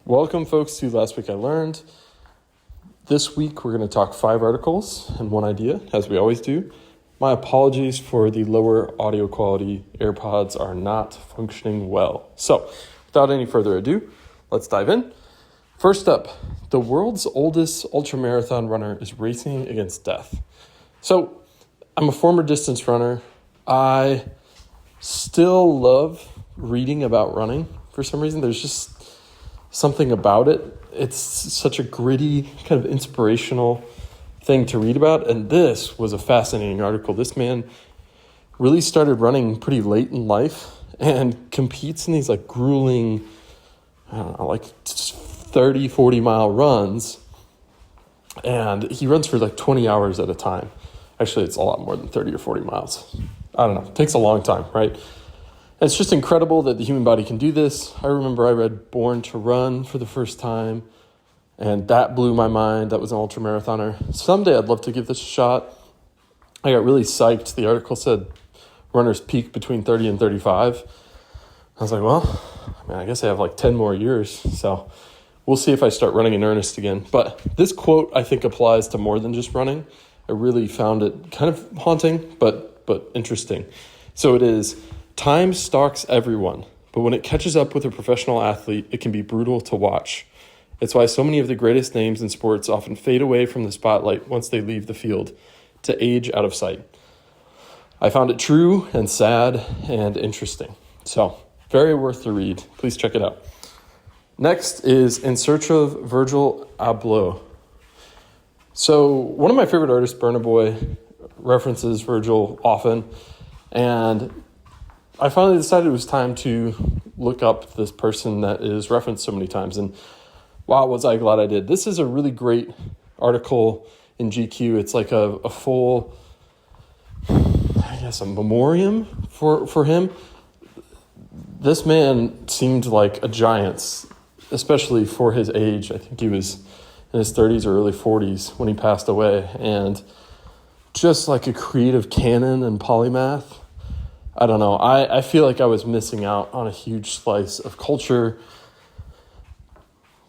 Welcome, folks, to Last Week I Learned. This week, we're going to talk 5 articles and 1 idea, as we always do. My apologies for the lower audio quality. AirPods are not functioning well. So, without any further ado, let's dive in. First up, the world's oldest ultramarathon runner is racing against death. So, I'm a former distance runner. I still love reading about running. For some reason, there's just something about it. It's such a gritty, kind of inspirational thing to read about. And this was a fascinating article. This man really started running pretty late in life and competes in these like grueling, 30, 40 mile runs. And he runs for like 20 hours at a time. Actually, it's a lot more than 30 or 40 miles. I don't know. It takes a long time, right? It's just incredible that the human body can do this. I remember I read Born to Run for the first time, and that blew my mind. That was an ultramarathoner. Someday I'd love to give this a shot. I got really psyched. The article said runners peak between 30 and 35. I was like, well, I guess I have like 10 more years, so we'll see if I start running in earnest again. But this quote, I think, applies to more than just running. I really found it kind of haunting, but interesting. So it is, time stalks everyone, but when it catches up with a professional athlete, it can be brutal to watch. It's why so many of the greatest names in sports often fade away from the spotlight once they leave the field, to age out of sight. I found it true and sad and interesting. So, very worth the read. Please check it out. Next is In Search of Virgil Abloh. So, one of my favorite artists, Burna Boy, references Virgil often, and I finally decided it was time to look up this person that is referenced so many times. And wow, was I glad I did. This is a really great article in GQ. It's like a full, a memoriam for him. This man seemed like a giant, especially for his age. I think he was in his 30s or early 40s when he passed away. And just like a creative canon and polymath. I don't know. I feel like I was missing out on a huge slice of culture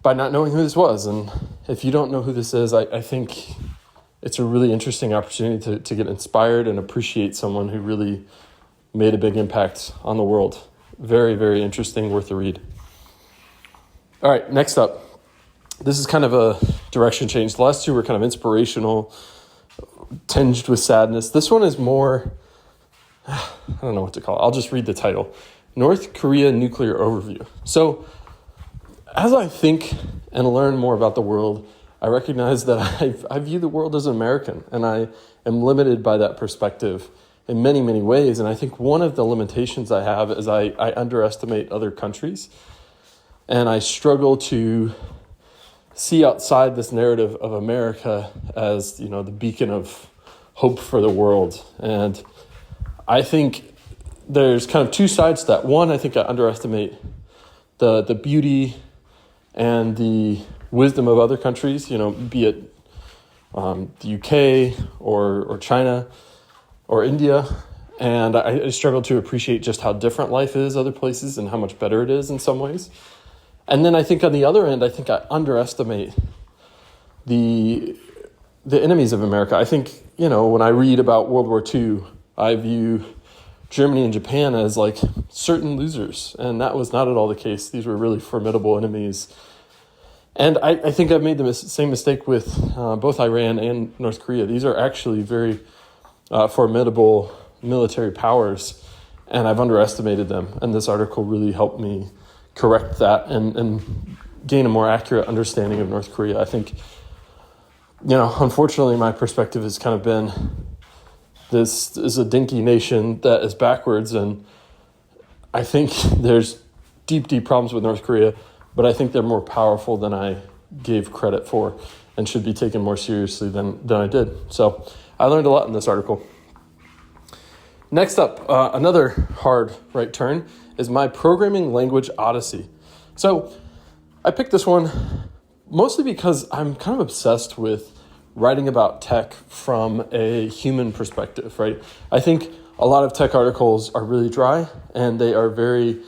by not knowing who this was. And if you don't know who this is, I think it's a really interesting opportunity to get inspired and appreciate someone who really made a big impact on the world. Very, very interesting, worth a read. All right, next up. This is kind of a direction change. The last 2 were kind of inspirational, tinged with sadness. This one is more, I don't know what to call it. I'll just read the title. North Korea Nuclear Overview. So as I think and learn more about the world, I recognize that I view the world as an American, and I am limited by that perspective in many, many ways. And I think one of the limitations I have is I underestimate other countries, and I struggle to see outside this narrative of America as, the beacon of hope for the world. And I think there's kind of 2 sides to that. One, I think I underestimate the beauty and the wisdom of other countries, be it the UK or China or India. And I struggle to appreciate just how different life is other places and how much better it is in some ways. And then I think on the other end, I think I underestimate the enemies of America. I think, when I read about World War II, I view Germany and Japan as like certain losers. And that was not at all the case. These were really formidable enemies. And I think I've made the same mistake with both Iran and North Korea. These are actually very formidable military powers, and I've underestimated them. And this article really helped me correct that and gain a more accurate understanding of North Korea. I think, unfortunately, my perspective has kind of been, this is a dinky nation that is backwards, and I think there's deep, deep problems with North Korea, but I think they're more powerful than I gave credit for and should be taken more seriously than I did. So I learned a lot in this article. Next up, another hard right turn is my programming language odyssey. So I picked this one mostly because I'm kind of obsessed with writing about tech from a human perspective, right? I think a lot of tech articles are really dry, and they are very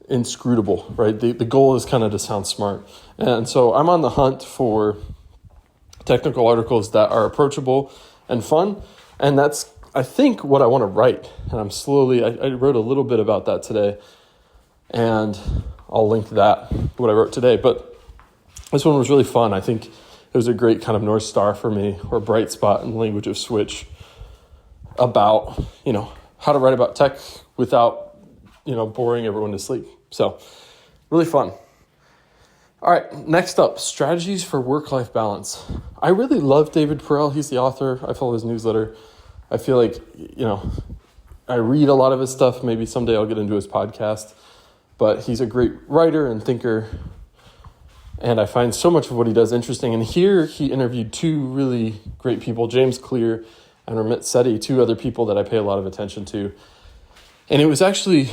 inscrutable, right? The goal is kind of to sound smart. And so I'm on the hunt for technical articles that are approachable and fun. And that's, I think, what I want to write. And I'm slowly, I wrote a little bit about that today. And I'll link that, what I wrote today. But this one was really fun. I think it was a great kind of North Star for me, or bright spot in the language of Switch, about, how to write about tech without, boring everyone to sleep. So really fun. All right, next up, strategies for work-life balance. I really love David Perell. He's the author. I follow his newsletter. I feel like, I read a lot of his stuff. Maybe someday I'll get into his podcast. But he's a great writer and thinker. And I find so much of what he does interesting. And here he interviewed two really great people, James Clear and Ramit Sethi, two other people that I pay a lot of attention to. And it was actually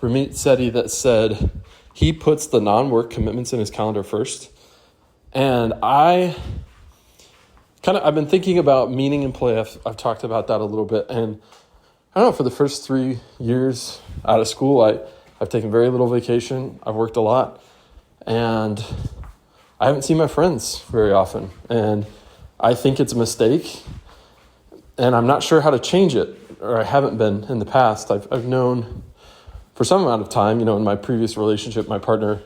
Ramit Sethi that said he puts the non-work commitments in his calendar first. And I've been thinking about meaning in play. I've talked about that a little bit. And I don't know, for the first 3 years out of school, I've taken very little vacation. I've worked a lot. And I haven't seen my friends very often. And I think it's a mistake. And I'm not sure how to change it, or I haven't been in the past. I've known for some amount of time, in my previous relationship, my partner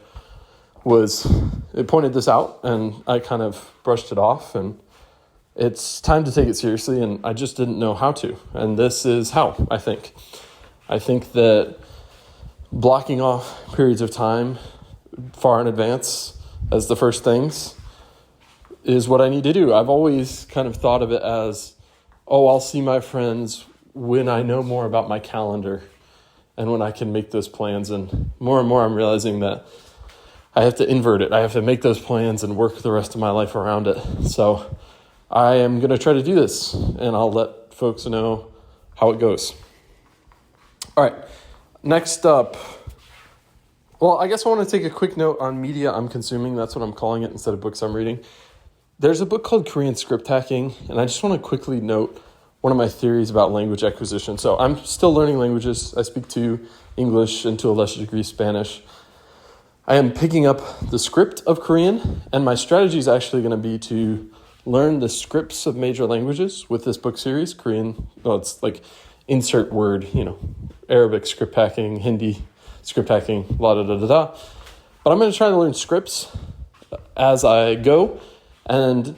it pointed this out, and I kind of brushed it off, and it's time to take it seriously, and I just didn't know how to. And this is how, I think. I think that blocking off periods of time far in advance as the first things is what I need to do. I've always kind of thought of it as, I'll see my friends when I know more about my calendar and when I can make those plans. And more I'm realizing that I have to invert it. I have to make those plans and work the rest of my life around it. So I am going to try to do this, and I'll let folks know how it goes. All right, next up. Well, I guess I want to take a quick note on media I'm consuming. That's what I'm calling it instead of books I'm reading. There's a book called Korean Script Hacking, and I just want to quickly note one of my theories about language acquisition. So I'm still learning languages. I speak to English and to a lesser degree Spanish. I am picking up the script of Korean, and my strategy is actually going to be to learn the scripts of major languages with this book series. Korean, it's like insert word, Arabic script hacking, Hindi script hacking, la-da-da-da-da. But I'm going to try to learn scripts as I go. And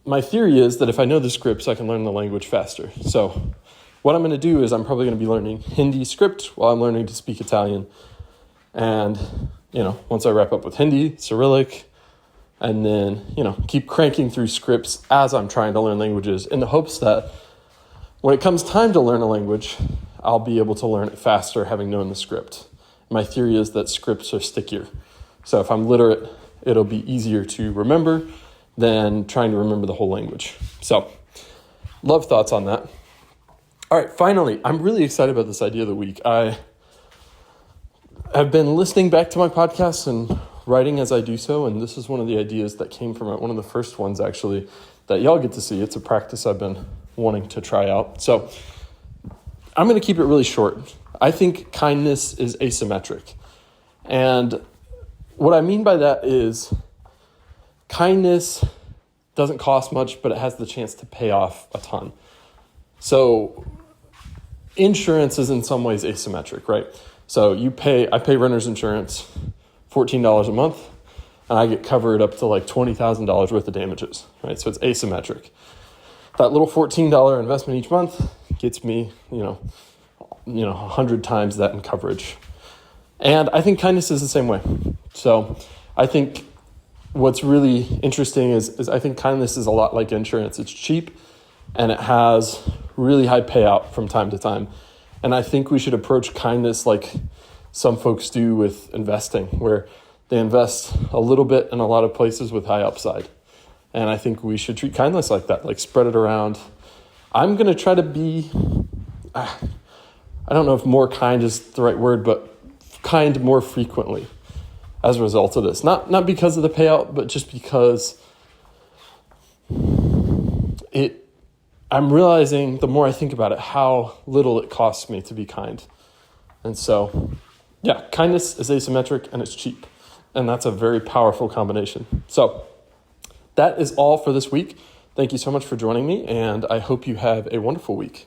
my theory is that if I know the scripts, I can learn the language faster. So what I'm going to do is I'm probably going to be learning Hindi script while I'm learning to speak Italian. And, once I wrap up with Hindi, Cyrillic, and then, keep cranking through scripts as I'm trying to learn languages in the hopes that when it comes time to learn a language, I'll be able to learn it faster having known the script. My theory is that scripts are stickier. So if I'm literate, it'll be easier to remember than trying to remember the whole language. So, love thoughts on that. All right, finally, I'm really excited about this idea of the week. I have been listening back to my podcasts and writing as I do so, and this is one of the ideas that came from it, one of the first ones, actually, that y'all get to see. It's a practice I've been wanting to try out. So, I'm going to keep it really short. I think kindness is asymmetric. And what I mean by that is kindness doesn't cost much, but it has the chance to pay off a ton. So insurance is in some ways asymmetric, right? So I pay renter's insurance $14 a month, and I get covered up to like $20,000 worth of damages, right? So it's asymmetric. That little $14 investment each month gets me, 100 times that in coverage. And I think kindness is the same way. So I think what's really interesting is I think kindness is a lot like insurance. It's cheap, and it has really high payout from time to time. And I think we should approach kindness like some folks do with investing, where they invest a little bit in a lot of places with high upside. And I think we should treat kindness like that, like spread it around. I'm going to try to be, I don't know if more kind is the right word, but kind more frequently as a result of this. Not because of the payout, but just because I'm realizing the more I think about it, how little it costs me to be kind. And so Yeah, kindness is asymmetric and it's cheap. And that's a very powerful combination. So that is all for this week. Thank you so much for joining me, and I hope you have a wonderful week.